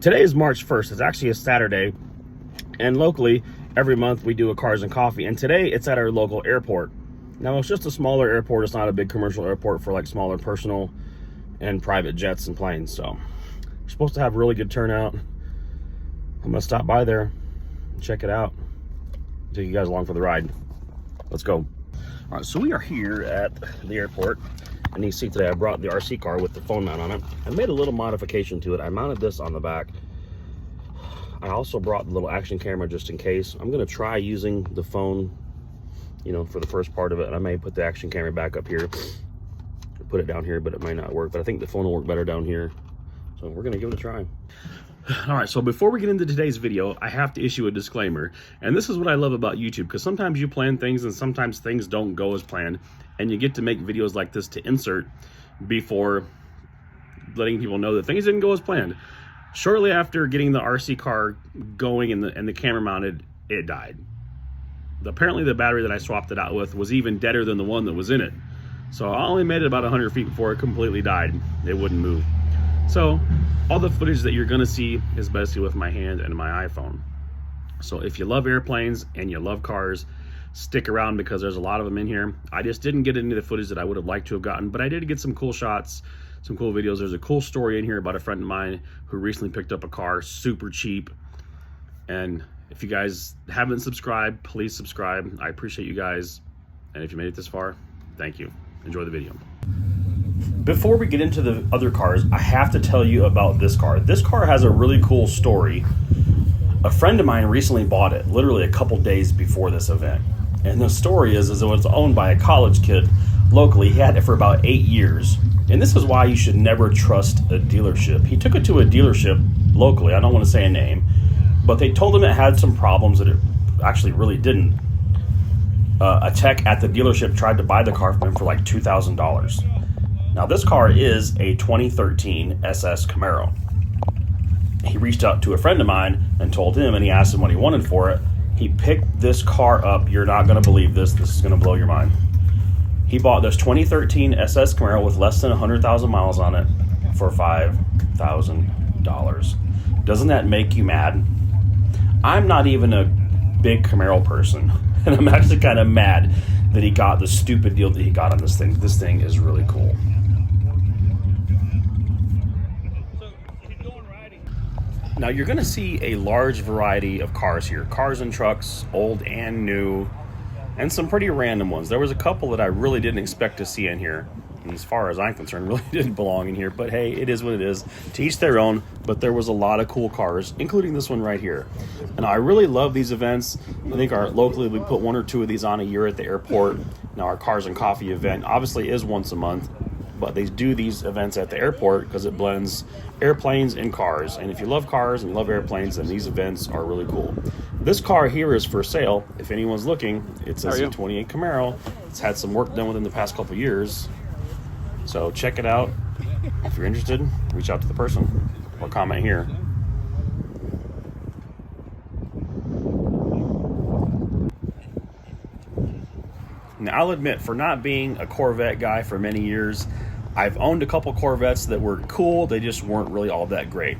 Today is March 1st. It's actually a Saturday, and locally, every month we do a Cars and Coffee, and today it's at our local airport. Now, it's just a smaller airport. It's not a big commercial airport for like smaller personal and private jets and planes, so we're supposed to have really good turnout. I'm gonna stop by there and check it out. Take you guys along for the ride. Let's go. All right, so we are here at the airport, and you see today I brought the RC car with the phone mount on it. I made a little modification to it. I mounted this on the back. I also brought the little action camera just in case. I'm gonna try using the phone, you know, for the first part of it, and I may put the action camera back up here, put it down here, but it might not work. But I think the phone will work better down here, so we're gonna give it a try. All right, so before we get into today's video, I have to issue a disclaimer. And this is what I love about YouTube, because sometimes you plan things and sometimes things don't go as planned, and you get to make videos like this to insert before letting people know that things didn't go as planned. Shortly after getting the RC car going and the camera mounted, it died. Apparently the battery that I swapped it out with was even deader than the one that was in it. So I only made it about 100 feet before it completely died. It wouldn't move. So all the footage that you're gonna see is basically with my hand and my iPhone. So if you love airplanes and you love cars, stick around because there's a lot of them in here. I just didn't get any of the footage that I would have liked to have gotten, but I did get some cool shots, some cool videos. There's a cool story in here about a friend of mine who recently picked up a car super cheap. And if you guys haven't subscribed, please subscribe. I appreciate you guys. And if you made it this far, thank you. Enjoy the video. Before we get into the other cars, I have to tell you about this car. This car has a really cool story. A friend of mine recently bought it, literally a couple days before this event. And the story is it was owned by a college kid locally. He had it for about 8 years. And this is why you should never trust a dealership. He took it to a dealership locally. I don't want to say a name, but they told him it had some problems that it actually really didn't. A tech at the dealership tried to buy the car from him for like $2,000. Now this car is a 2013 SS Camaro. He reached out to a friend of mine and told him, and he asked him what he wanted for it. He picked this car up. You're not going to believe this. This is going to blow your mind. He bought this 2013 SS Camaro with less than 100,000 miles on it for $5,000. Doesn't that make you mad? I'm not even a big Camaro person, and I'm actually kind of mad that he got the stupid deal that he got on this thing. This thing is really cool. Now you're going to see a large variety of cars here. Cars and trucks, old and new, and some pretty random ones. There was a couple that I really didn't expect to see in here. And as far as I'm concerned, really didn't belong in here. But hey, it is what it is. To each their own. But there was a lot of cool cars, including this one right here. And I really love these events. I think locally we put 1 or 2 of these on a year at the airport. Now our Cars and Coffee event obviously is once a month, but they do these events at the airport because it blends airplanes and cars. And if you love cars and you love airplanes, then these events are really cool. This car here is for sale. If anyone's looking, it's a Z28 Camaro. It's had some work done within the past couple years. So check it out. If you're interested, reach out to the person or comment here. Now, I'll admit, for not being a Corvette guy for many years, I've owned a couple Corvettes that were cool. They just weren't really all that great.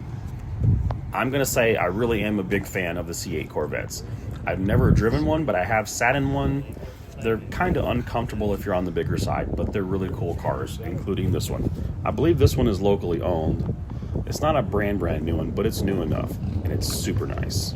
I'm going to say I really am a big fan of the C8 Corvettes. I've never driven one, but I have sat in one. They're kind of uncomfortable if you're on the bigger side, but they're really cool cars, including this one. I believe this one is locally owned. It's not a brand new one, but it's new enough, and it's super nice.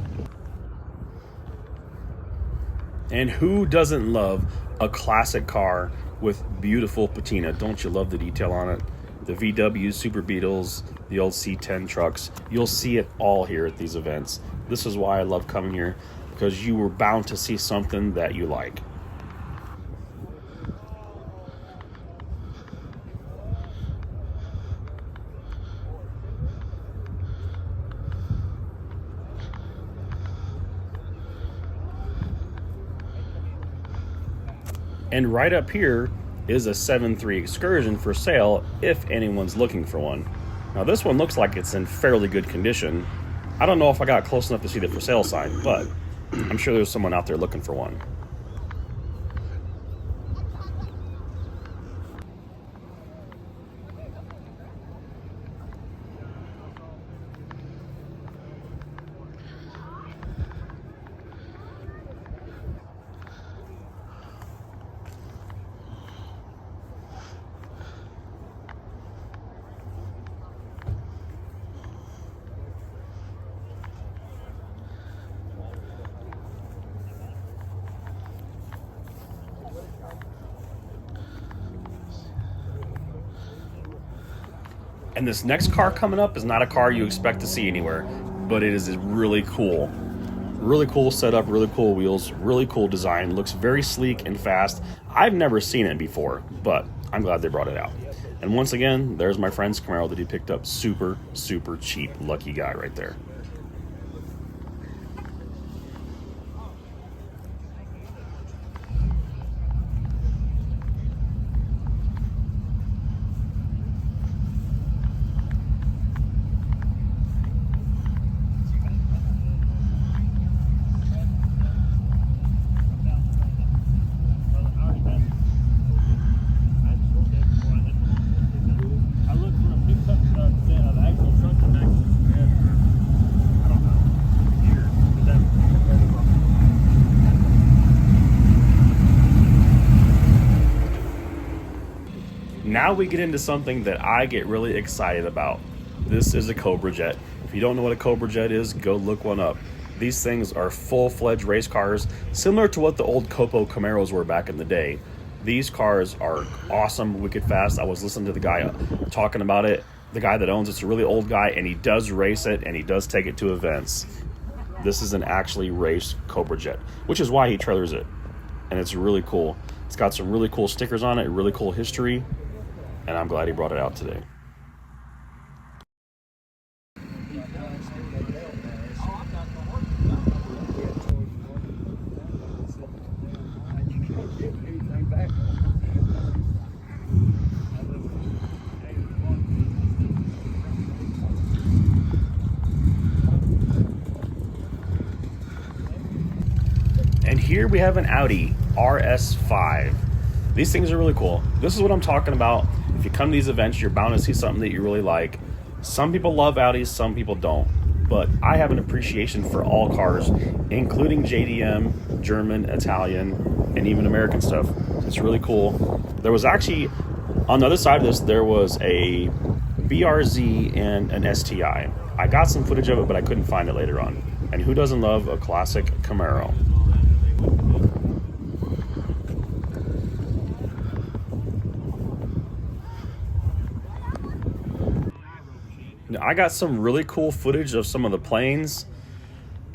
And who doesn't love a classic car with beautiful patina? Don't you love the detail on it? The VW Super Beetles, the old C10 trucks. You'll see it all here at these events. This is why I love coming here, because you were bound to see something that you like. And right up here is a 7.3 Excursion for sale if anyone's looking for one. Now this one looks like it's in fairly good condition. I don't know if I got close enough to see the for sale sign, but I'm sure there's someone out there looking for one. And this next car coming up is not a car you expect to see anywhere, but it is really cool. Really cool setup, really cool wheels, really cool design. Looks very sleek and fast. I've never seen it before, but I'm glad they brought it out. And once again, there's my friend's Camaro that he picked up super, super cheap. Lucky guy right there. Now we get into something that I get really excited about. This is a Cobra Jet. If you don't know what a Cobra Jet is, go look one up. These things are full-fledged race cars, similar to what the old Copo Camaros were back in the day. These cars are awesome, wicked fast. I was listening to the guy talking about it. The guy that owns it's a really old guy, and he does race it, and he does take it to events. This is an actually raced Cobra Jet, which is why he trailers it. And it's really cool. It's got some really cool stickers on it, really cool history. And I'm glad he brought it out today. And here we have an Audi RS5. These things are really cool. This is what I'm talking about. If you come to these events, you're bound to see something that you really like. Some people love Audis, some people don't. But I have an appreciation for all cars, including JDM, German, Italian, and even American stuff. It's really cool. There was actually, on the other side of this, there was a BRZ and an STI. I got some footage of it, but I couldn't find it later on. And who doesn't love a classic Camaro? I got some really cool footage of some of the planes,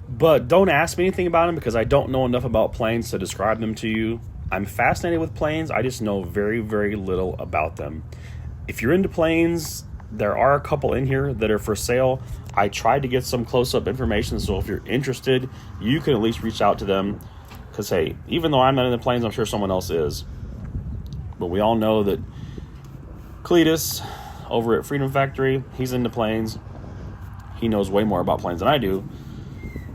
but don't ask me anything about them because I don't know enough about planes to describe them to you. I'm fascinated with planes. I just know very, very little about them. If you're into planes, there are a couple in here that are for sale. I tried to get some close-up information, so if you're interested, you can at least reach out to them because, hey, even though I'm not into planes, I'm sure someone else is. But we all know that Cletus over at Freedom Factory, he's into planes. He knows way more about planes than I do.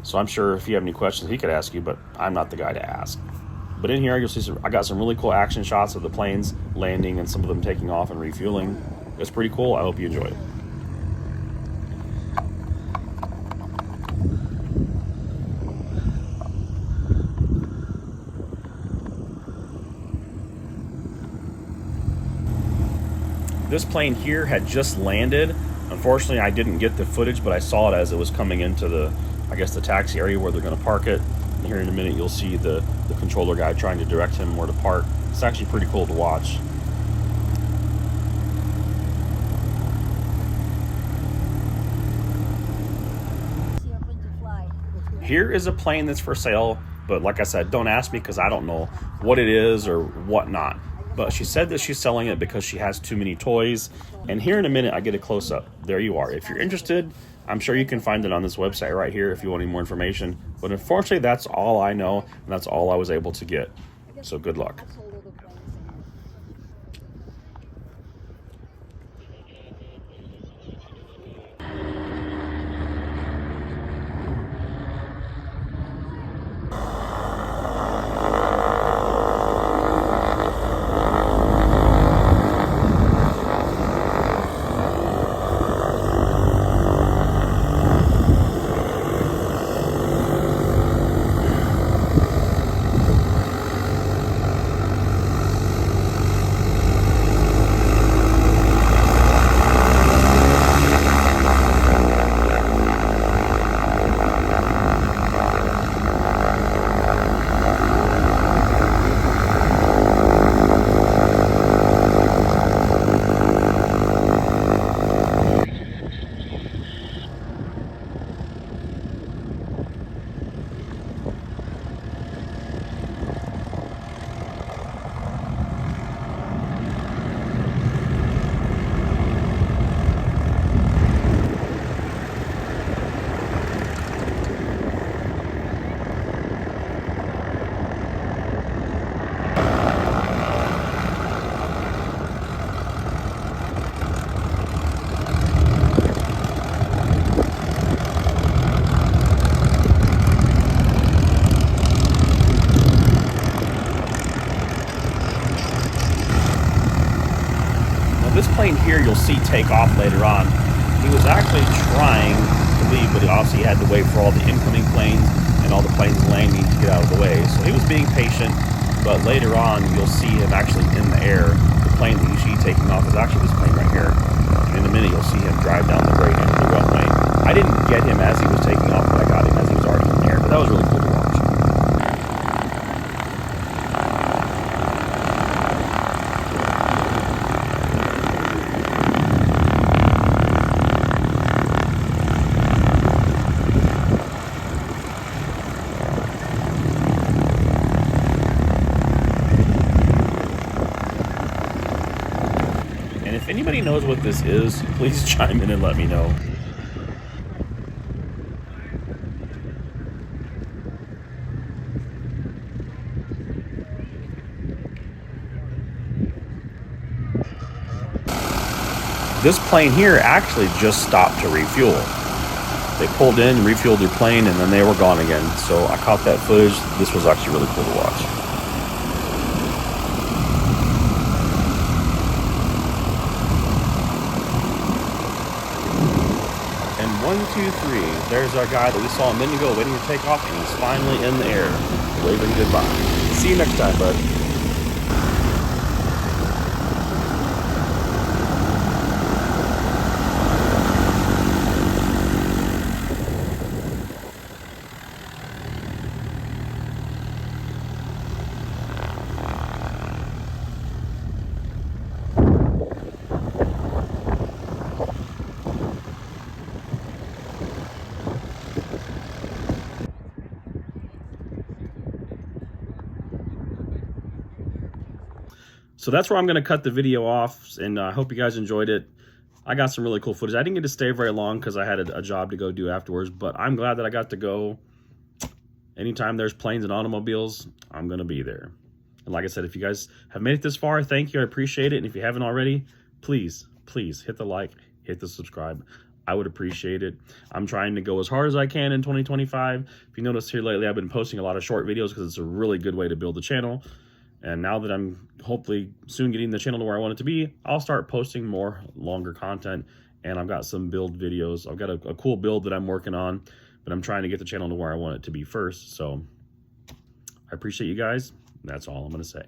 So I'm sure if you have any questions, he could ask you, but I'm not the guy to ask. But in here, you'll see I got some really cool action shots of the planes landing and some of them taking off and refueling. It's pretty cool. I hope you enjoy it. This plane here had just landed. Unfortunately, I didn't get the footage, but I saw it as it was coming into the, I guess, the taxi area where they're going to park it. And here in a minute, you'll see the controller guy trying to direct him where to park. It's actually pretty cool to watch. Here is a plane that's for sale, but like I said, don't ask me because I don't know what it is or whatnot. But she said that she's selling it because she has too many toys. And here in a minute, I get a close-up. There you are. If you're interested, I'm sure you can find it on this website right here if you want any more information. But unfortunately, that's all I know, and that's all I was able to get. So good luck. this plane here, you'll see take off later on. He was actually trying to leave, but obviously he had to wait for all the incoming planes and all the planes landing to get out of the way. So he was being patient, but later on, you'll see him actually in the air. The plane that you see taking off is actually this plane right here. And in a minute, you'll see him drive down the grade into the runway. I didn't get him as he was taking off, but I got him as he was already in the air. But that was really cool to watch. And if anybody knows what this is, please chime in and let me know. This plane here actually just stopped to refuel. They pulled in, refueled their plane, and then they were gone again. So I caught that footage. This was actually really cool to watch. And 1, 2, 3, there's our guy that we saw a minute ago waiting to take off, and he's finally in the air, waving goodbye. See you next time, bud. So that's where I'm going to cut the video off, and I hope you guys enjoyed it. I got some really cool footage. I didn't get to stay very long because I had a job to go do afterwards, but I'm glad that I got to go. Anytime there's planes and automobiles, I'm going to be there. And like I said, if you guys have made it this far, thank you. I appreciate it. And if you haven't already, please hit the like, hit the subscribe. I would appreciate it. I'm trying to go as hard as I can in 2025. If you notice here lately, I've been posting a lot of short videos because it's a really good way to build the channel. And now that I'm hopefully soon getting the channel to where I want it to be, I'll start posting more longer content. And I've got some build videos. I've got a cool build that I'm working on, but I'm trying to get the channel to where I want it to be first. So I appreciate you guys. That's all I'm going to say.